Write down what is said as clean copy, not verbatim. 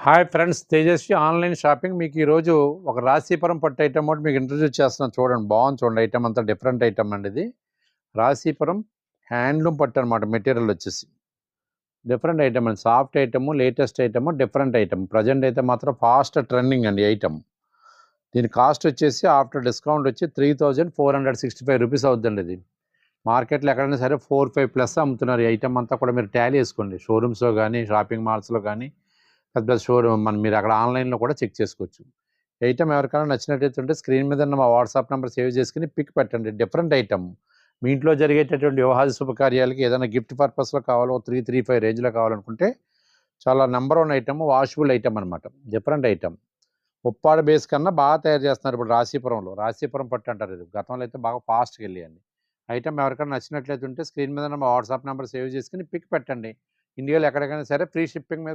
Hi friends, Tejaswi online shopping. మీకు ఈరోజు ఒక రాశీపురం పట్టు ఐటమ్ ఒకటి మీకు ఇంట్రడ్యూస్ చేస్తున్నాను. చూడండి, బాగుంది. చూడండి, ఐటమ్ అంతా డిఫరెంట్ ఐటమ్ అండి. ఇది రాశీపురం హ్యాండ్లూమ్ పట్టు అనమాట. మెటీరియల్ వచ్చేసి డిఫరెంట్ ఐటమ్ అండి. Soft item, latest item, different item. Present అయితే మాత్రం ఫాస్ట్ ట్రెండింగ్ అండి ఐటమ్. దీని కాస్ట్ వచ్చేసి ఆఫ్టర్ డిస్కౌంట్ వచ్చి 3465 రూపీస్ అవుతుందండి. ఇది మార్కెట్లో ఎక్కడైనా సరే 4-5 ప్లస్ అమ్ముతున్నారు. ఈ ఐటమ్ అంతా కూడా మీరు టాలీ వేసుకోండి. షోరూమ్స్లో కానీ, షాపింగ్ మాల్స్లో కానీ, పెద్ద షోరూమ్ మీరు అక్కడ ఆన్లైన్లో కూడా చెక్ చేసుకోవచ్చు. ఐటమ్ ఎవరికైనా నచ్చినట్టయితే ఉంటే స్క్రీన్ మీద ఉన్న మా వాట్సాప్ నెంబర్ సేవ్ చేసుకుని పిక్ పెట్టండి. Different item. మీ ఇంట్లో జరిగేటటువంటి వివాహాది శుభకార్యాలకి ఏదైనా గిఫ్ట్ పర్పస్లో కావాలో 335 రేంజ్లో కావాలనుకుంటే చాలా నెంబర్ 1 ఐటమ్, వాషబుల్ ఐటమ్ అనమాట. Different item. ఉప్పాడ బేస్ కన్నా బాగా తయారు చేస్తున్నారు ఇప్పుడు రాశీపురంలో. రాశీపురం పట్టు అంటారు. ఇది గతంలో అయితే బాగా ఫాస్ట్గా వెళ్ళియండి. ఐటమ్ ఎవరికైనా నచ్చినట్లయితే ఉంటే స్క్రీన్ మీద ఉన్న మా వాట్సాప్ నెంబర్ సేవ్ చేసుకుని పిక్ పెట్టండి. ఇండియాలో ఎక్కడికైనా సరే ఫ్రీ షిప్పింగ్ మీద